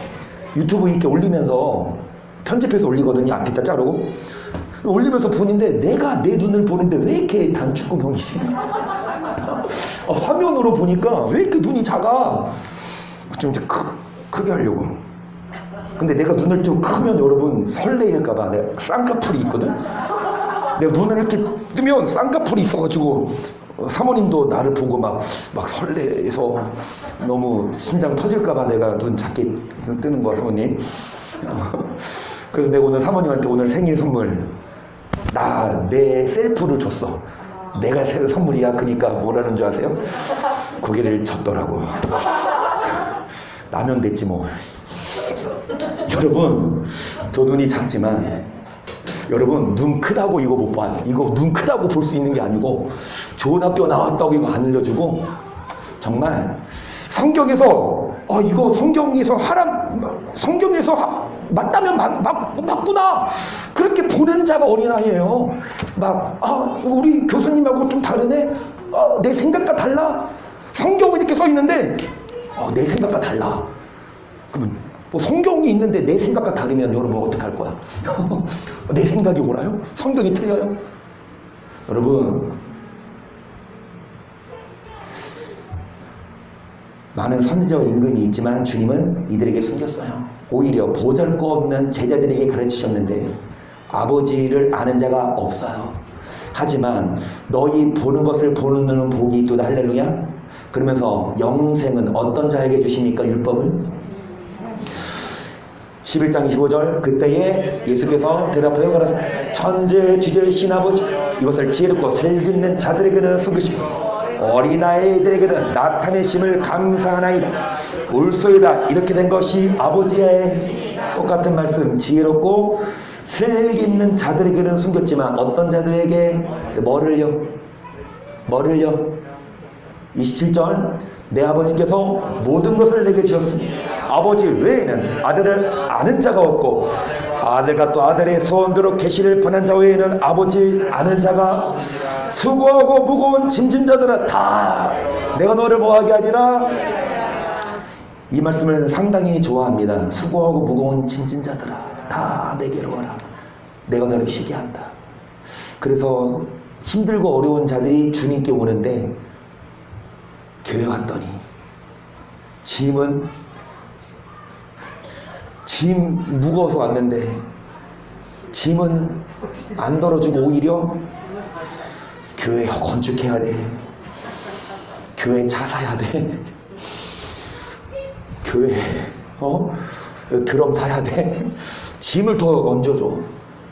유튜브 이렇게 올리면서 편집해서 올리거든요. 앞뒤다 자르고 올리면서 보는데 내가 내 눈을 보는데 왜 이렇게 단축구멍이지? 화면으로 보니까 왜 이렇게 눈이 작아? 좀 이제 크게 하려고. 근데 내가 눈을 좀 크면 여러분 설레일까봐 내가 쌍꺼풀이 있거든. 내가 눈을 이렇게 뜨면 쌍꺼풀이 있어가지고 사모님도 나를 보고 막 설레서 너무 심장 터질까봐 내가 눈 작게 뜨는 거야, 사모님. 그래서 내가 오늘 사모님한테 오늘 생일 선물 내 셀프를 줬어. 내가 선물이야. 그러니까 뭐라는 줄 아세요? 고개를 젓더라고. 라면 됐지 뭐. 여러분, 저 눈이 작지만 여러분 눈 크다고 이거 못 봐요. 이거 눈 크다고 볼 수 있는 게 아니고 좋은 학교 나왔다고 이거 안 알려주고, 정말 성경에서 이거 성경에서 맞다면 맞구나 그렇게 보는 자가 어린아이예요. 우리 교수님하고 좀 다르네. 내 생각과 달라. 성경은 이렇게 써 있는데 내 생각과 달라. 그러면 성경이 있는데 내 생각과 다르면 여러분 어떻게 할 거야? 내 생각이 옳아요? 성경이 틀려요? 여러분, 많은 선지자와 임금이 있지만 주님은 이들에게 숨겼어요. 오히려 보잘것없는 제자들에게 가르치셨는데 아버지를 아는 자가 없어요. 하지만 너희 보는 것을 보는 눈은 복이 있도다. 할렐루야. 그러면서 영생은 어떤 자에게 주십니까? 율법을? 11장 25절 그때에 예수께서 대답하여 가라사대 천재 주제의 신아버지 이것을 지혜롭고 슬기있는 자들에게는 숨기시고 어린아이들에게는 나타내심을 감사하나이다. 올소이다. 이렇게 된 것이 아버지의 똑같은 말씀. 지혜롭고 슬기있는 자들에게는 숨겼지만 어떤 자들에게 뭐를요? 27절 내 아버지께서 모든 것을 내게 주셨으니 아버지 외에는 아들을 아는 자가 없고 아들과 또 아들의 소원대로 계시를 보낸 자 외에는 아버지 아는 자가 수고하고 무거운 짐진 자들아 다 내가 너를 뭐하게 하리라. 이 말씀을 상당히 좋아합니다. 수고하고 무거운 짐진 자들아 다 내게로 와라. 내가 너를 쉬게 한다. 그래서 힘들고 어려운 자들이 주님께 오는데 교회 왔더니 짐 무거워서 왔는데 짐은 안 덜어주고 오히려 교회 건축해야 돼. 교회 차 사야 돼. 교회 드럼 사야 돼. 짐을 더 얹어줘.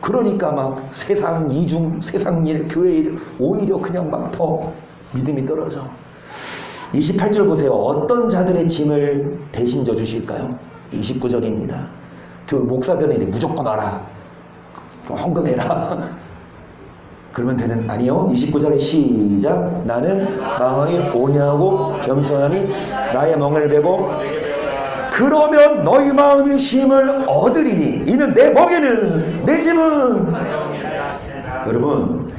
그러니까 막 세상 이중, 세상 일, 교회 일 오히려 그냥 막 더 믿음이 떨어져. 28절 보세요. 어떤 자들의 짐을 대신 져주실까요? 29절입니다. 그 목사들은 이래 무조건 와라. 헌금해라. 그러면 되는 아니요. 29절에 시작. 나는 마음이 온유하고 겸손하니 나의 멍을 베고 그러면 너희 마음이 쉼을 얻으리니 이는 내 멍에는 내 짐은 여러분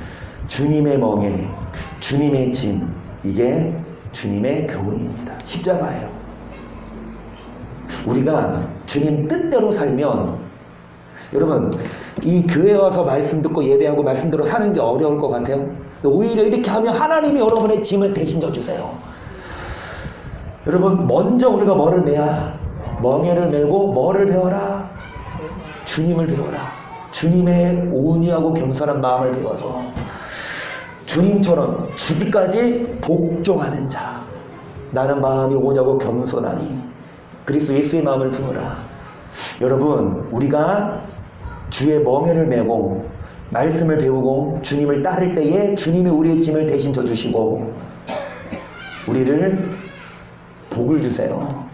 주님의 멍에 주님의 짐 이게 주님의 교훈입니다. 십자가예요. 우리가 주님 뜻대로 살면 여러분 이 교회 와서 말씀 듣고 예배하고 말씀대로 사는 게 어려울 것 같아요. 오히려 이렇게 하면 하나님이 여러분의 짐을 대신 져주세요. 여러분 먼저 우리가 뭐를 메야? 멍에를 메고 뭐를 배워라? 주님을 배워라. 주님의 온유하고 겸손한 마음을 배워서 주님처럼 죽기까지 복종하는 자. 나는 마음이 온유하고 겸손하니 그리스도 예수의 마음을 품으라. 여러분 우리가 주의 멍에를 메고 말씀을 배우고 주님을 따를 때에 주님이 우리의 짐을 대신 져주시고 우리를 복을 주세요.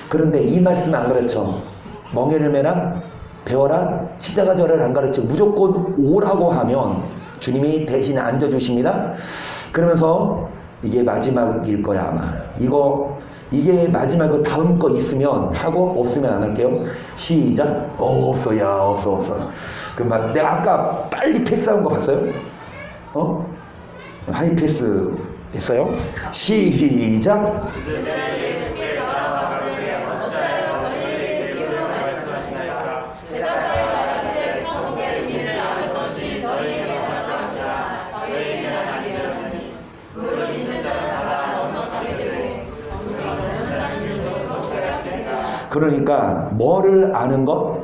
그런데 이 말씀은 안 가르쳐. 멍에를 메라 배워라 십자가 절을 안 가르쳐. 무조건 오라고 하면 주님이 대신 앉아주십니다. 그러면서 이게 마지막일 거야 아마. 이게 마지막 그 다음 거 있으면 하고 없으면 안 할게요. 시작. 없어. 야 없어. 그럼 막 내가 아까 빨리 패스한 거 봤어요? 하이 패스 했어요? 시작. 그러니까 뭐를 아는 것?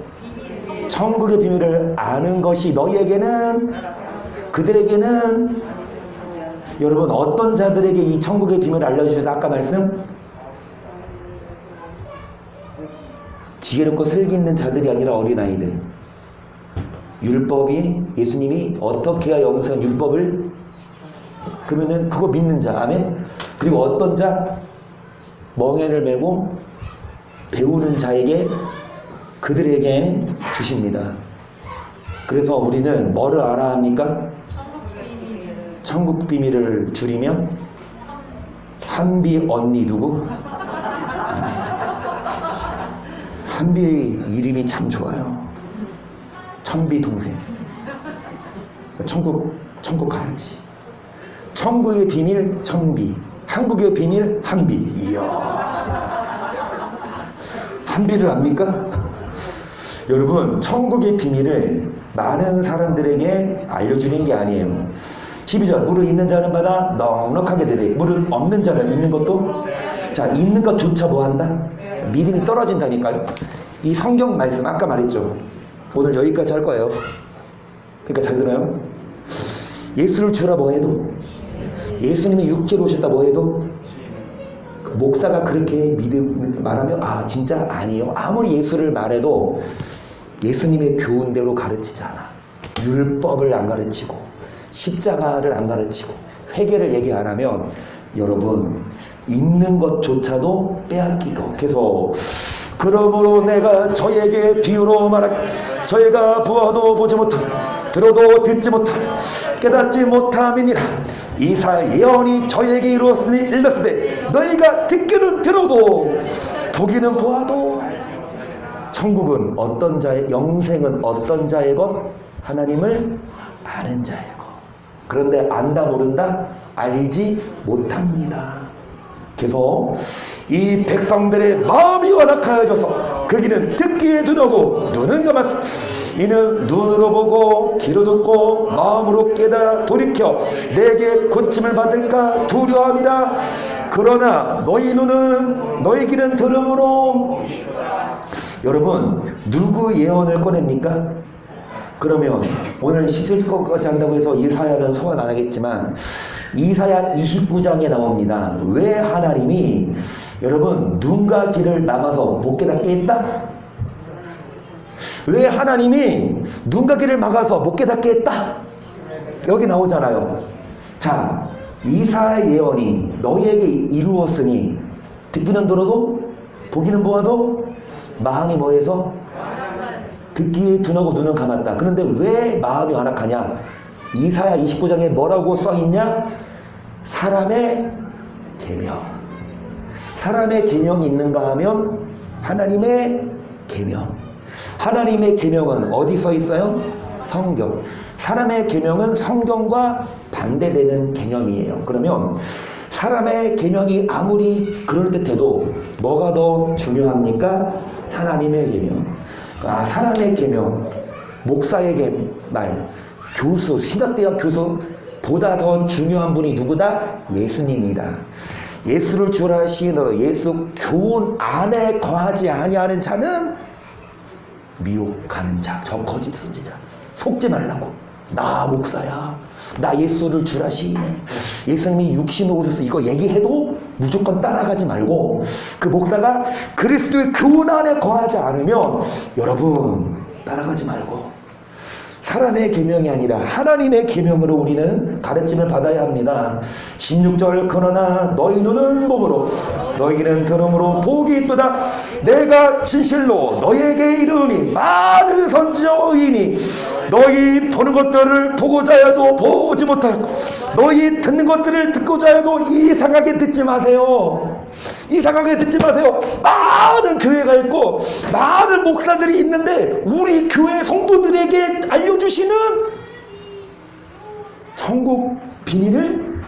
천국의 비밀을 아는 것이 너희에게는 그들에게는 여러분 어떤 자들에게 이 천국의 비밀을 알려주셔서 아까 말씀? 지혜롭고 슬기 있는 자들이 아니라 어린아이들. 율법이 예수님이 어떻게 해야 영생 율법을 그러면은 그거 믿는 자. 아멘. 그리고 어떤 자? 멍에를 메고 배우는 자에게 그들에게 주십니다. 그래서 우리는 뭐를 알아야 합니까? 천국 비밀을 줄이면 한비 언니 누구? 한비 이름이 참 좋아요. 천비 동생. 천국 가야지. 천국의 비밀 천비, 한국의 비밀 한비. 이야. 한비를 압니까? 여러분 천국의 비밀을 많은 사람들에게 알려주는 게 아니에요. 12절 물을 있는 자는 받아 넉넉하게 되되 물은 없는 자는 있는 것도 자 있는 것조차 뭐한다? 믿음이 떨어진다니까요. 이 성경 말씀 아까 말했죠. 오늘 여기까지 할 거예요. 그러니까 잘 들어요. 예수를 주라 뭐 해도 예수님이 육체로 오셨다 뭐 해도 목사가 그렇게 믿음 말하면 아 진짜 아니에요. 아무리 예수를 말해도 예수님의 교훈대로 가르치지 않아. 율법을 안 가르치고 십자가를 안 가르치고 회개를 얘기 안 하면 여러분 있는 것조차도 빼앗기고 계속 그러므로 내가 저에게 비유로 말하기 저희가 보아도 보지 못함 들어도 듣지 못함 깨닫지 못함이니라. 이사야 예언이 저에게 이루었으니 일렀으되 너희가 듣기는 들어도 보기는 보아도 천국은 어떤 자의 영생은 어떤 자의 것? 하나님을 아는 자의 것. 그런데 안다 모른다? 알지 못합니다. 그래서 이 백성들의 마음이 완악하여져서 거기는 듣기에 둔하고 눈은 감았어. 이는 눈으로 보고 귀로 듣고 마음으로 깨달아 돌이켜 내게 고침을 받을까 두려움이라. 그러나 너희 눈은 너희 귀는 들음으로. 여러분 누구 예언을 꺼냅니까? 그러면 오늘 17거까지 한다고 해서 이사야는 소환 안 하겠지만 이사야 29장에 나옵니다. 왜 하나님이 여러분 눈과 귀를 막아서 못 깨닫게 했다? 왜 하나님이 눈과 귀를 막아서 못 깨닫게 했다? 여기 나오잖아요. 자, 이사야의 예언이 너희에게 이루었으니 듣기는 들어도 보기는 보아도 마음이 뭐해서 듣기에 둔하고 눈은 감았다. 그런데 왜 마음이 완악하냐? 이사야 29장에 뭐라고 써있냐? 사람의 계명. 사람의 계명이 있는가 하면 하나님의 계명. 하나님의 계명은 어디 써 있어요? 성경. 사람의 계명은 성경과 반대되는 개념이에요. 그러면 사람의 계명이 아무리 그럴듯해도 뭐가 더 중요합니까? 하나님의 계명. 사람의 계명, 목사의 말, 교수, 신학대학 교수보다 더 중요한 분이 누구다? 예수님이다. 예수를 주라 하시는 예수 교훈 안에 거하지 아니하는 자는 미혹하는 자, 저 거짓 선지자. 속지 말라고. 나 목사야. 나 예수를 주라 시이네. 예수님이 육신으로 오셔서 이거 얘기해도 무조건 따라가지 말고 그 목사가 그리스도의 교훈 안에 거하지 않으면 여러분 따라가지 말고 사람의 계명이 아니라 하나님의 계명으로 우리는 가르침을 받아야 합니다. 16절 그러나 너희 눈은 몸으로 너희는 들음으로 복이 있도다. 내가 진실로 너희에게 이르니 많은 선지자와 의인이 너희 보는 것들을 보고자 해도 보지 못하고 너희 듣는 것들을 듣고자 해도 이상하게 듣지 마세요. 이상하게 듣지 마세요. 많은 교회가 있고 많은 목사들이 있는데 우리 교회 성도들에게 알려주시는 천국 비밀을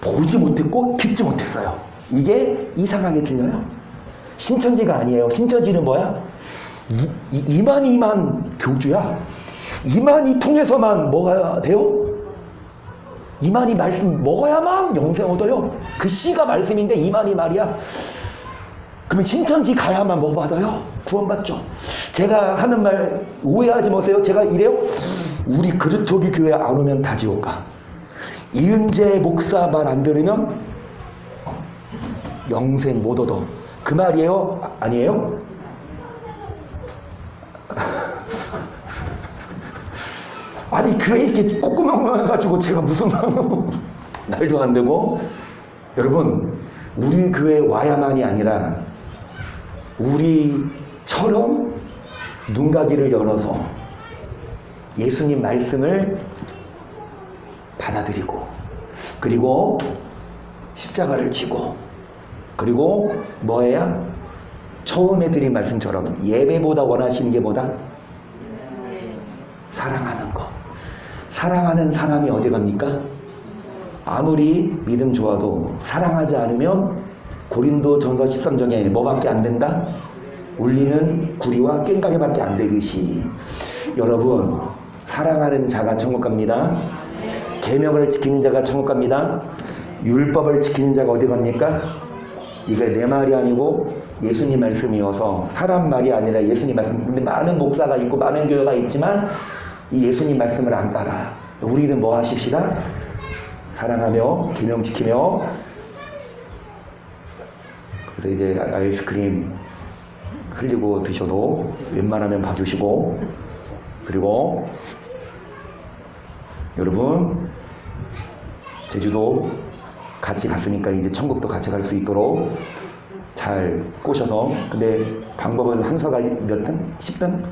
보지 못했고 듣지 못했어요. 이게 이상하게 들려요. 신천지가 아니에요. 신천지는 뭐야? 이만 교주야. 이만희 통해서만 뭐가 돼요? 이만희 말씀 먹어야만 영생 얻어요. 그 씨가 말씀인데 이만희 말이야. 그러면 신천지 가야만 뭐 받아요? 구원받죠. 제가 하는 말 오해하지 마세요. 제가 이래요. 우리 그루터기 교회 안 오면 다 지옥 가. 이은재 목사 말 안 들으면 영생 못 얻어. 그 말이에요? 아니에요? 아니 교회 이렇게 콧구멍 해가지고 제가 무슨 말도 안 되고. 여러분 우리 교회 와야만이 아니라 우리처럼 눈과 귀를 열어서 예수님 말씀을 받아들이고 그리고 십자가를 지고 그리고 뭐예요? 처음에 드린 말씀처럼 예배보다 원하시는 게 뭐다? 사랑하는 거. 사랑하는 사람이 어디 갑니까? 아무리 믿음 좋아도 사랑하지 않으면 고린도 전서 13장에 뭐밖에 안 된다? 울리는 구리와 꽹과리밖에 안 되듯이 여러분 사랑하는 자가 천국 갑니다. 계명을 지키는 자가 천국 갑니다. 율법을 지키는 자가 어디 갑니까? 이게 내 말이 아니고 예수님 말씀이어서 사람 말이 아니라 예수님 말씀. 근데 많은 목사가 있고 많은 교회가 있지만 이 예수님 말씀을 안 따라. 우리는 뭐 하십시다? 사랑하며 계명 지키며. 그래서 이제 아이스크림 흘리고 드셔도 웬만하면 봐주시고. 그리고 여러분 제주도 같이 갔으니까 이제 천국도 같이 갈 수 있도록 잘 꼬셔서. 근데 방법은 한서가 몇 등? 10등?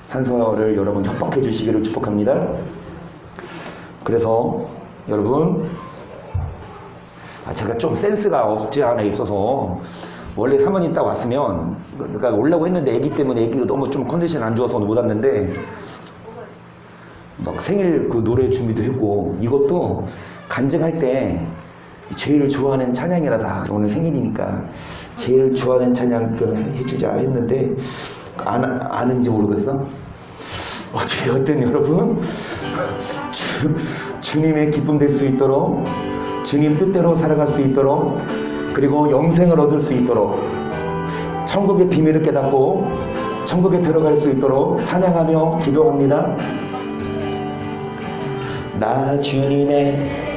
한서를 여러분 협박해 주시기를 축복합니다. 그래서 여러분 제가 좀 센스가 없지 않아 있어서 원래 사모님 딱 왔으면 그러니까 오려고 했는데 애기 때문에 애기가 너무 좀 컨디션 안 좋아서 못 왔는데 막 생일 그 노래 준비도 했고 이것도 간증할 때 제일 좋아하는 찬양이라서 오늘 생일이니까 제일 좋아하는 찬양 해주자 했는데 아는지 모르겠어? 어쨌든 여러분 주님의 기쁨 될 수 있도록 주님 뜻대로 살아갈 수 있도록 그리고 영생을 얻을 수 있도록 천국의 비밀을 깨닫고 천국에 들어갈 수 있도록 찬양하며 기도합니다. 나 주님의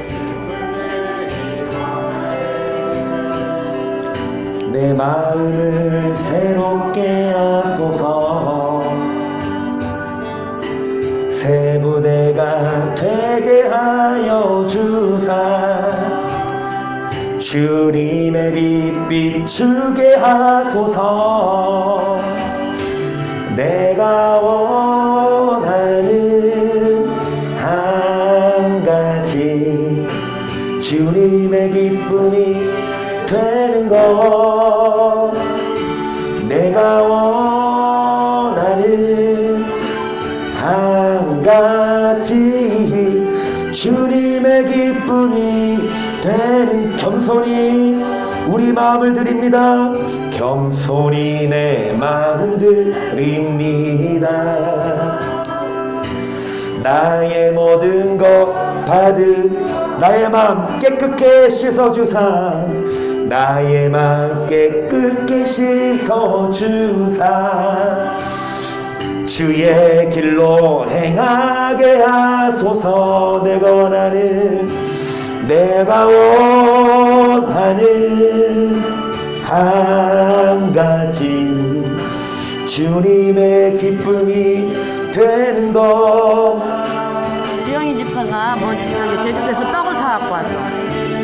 내 마음을 새롭게 하소서. 새 부대가 되게 하여 주사. 주님의 빛 비추게 하소서. 내가 원하는 한 가지 주님의 기쁨이 되는 것. 내가 원하는 한 가지 주님의 기쁨이 되는. 겸손히 우리 마음을 드립니다. 겸손히 내 마음 드립니다. 나의 모든 것 나의 마음 깨끗게 씻어주사. 나의 마음 깨끗게 씻어주사. 주의 길로 행하게 하소서. 내가 원하는 한 가지 주님의 기쁨이 되는 것. 지영이 집사가 제주도에서 떡을 사갖고 왔어.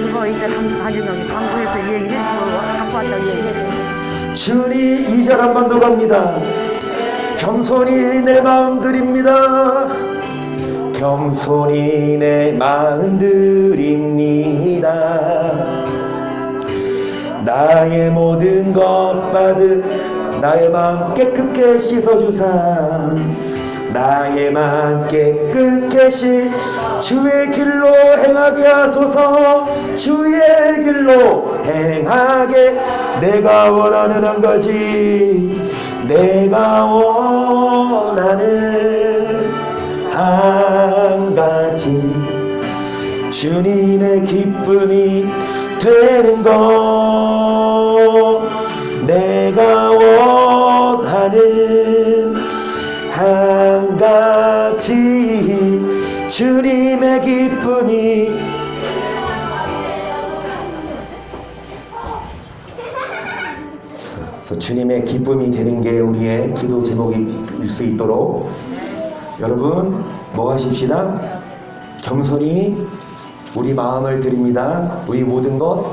그거 이제 가지고 광고에서 얘기해주고 갖고 왔다고 얘기해줘. 주님 2절 한 번 더 갑니다. 겸손히 내 마음 드립니다. 겸손히 내 마음 드립니다. 나의 모든 것 나의 마음 깨끗게 씻어주사. 나의 마음 깨끗게 주의 길로 행하게 하소서. 주의 길로 행하게. 내가 원하는 한 가지 내가 원하는 한 가지 주님의 기쁨이 되는 것. 내가 원하는 한 가지 주님의 기쁨이. 그래서 주님의 기쁨이 되는 게 우리의 기도 제목일 수 있도록 여러분 뭐 하십시다? 겸손히 우리 마음을 드립니다. 우리 모든 것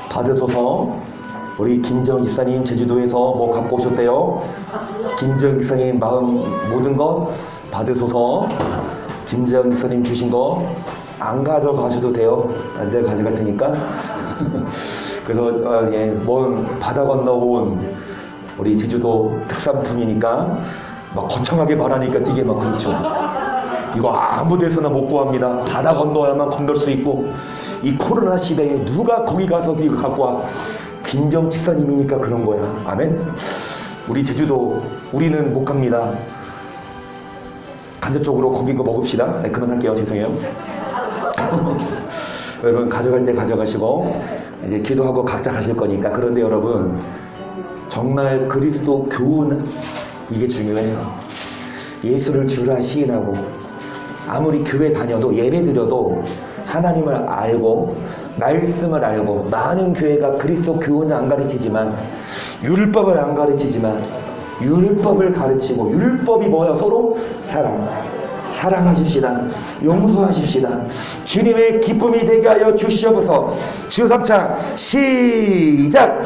받으소서. 우리 김정 이사님 제주도에서 뭐 갖고 오셨대요? 김정 이사님 마음 모든 것 받으소서. 김정 이사님 주신 거 안 가져가셔도 돼요. 내가 가져갈 테니까. 그래서 먼 바다 건너온 우리 제주도 특산품이니까 막 거창하게 말하니까 되게 막 그렇죠. 이거 아무 데서나 못 구합니다. 바다 건너야만 건널 수 있고. 이 코로나 시대에 누가 거기 가서 이거 갖고 와. 김정 집사님이니까 그런 거야. 아멘. 우리 제주도 우리는 못 갑니다. 간접적으로 거기 거 먹읍시다. 네, 그만할게요. 죄송해요. 여러분 가져갈 때 가져가시고 이제 기도하고 각자 가실 거니까. 그런데 여러분 정말 그리스도 교훈 이게 중요해요. 예수를 주라 시인하고 아무리 교회 다녀도 예배 드려도 하나님을 알고 말씀을 알고 많은 교회가 그리스도 교훈을 안 가르치지만 율법을 안 가르치지만 율법을 가르치고 율법이 뭐예요? 서로 사랑하십시다. 용서하십시다. 주님의 기쁨이 되게 하여 주시옵소서. 주 3차 시작.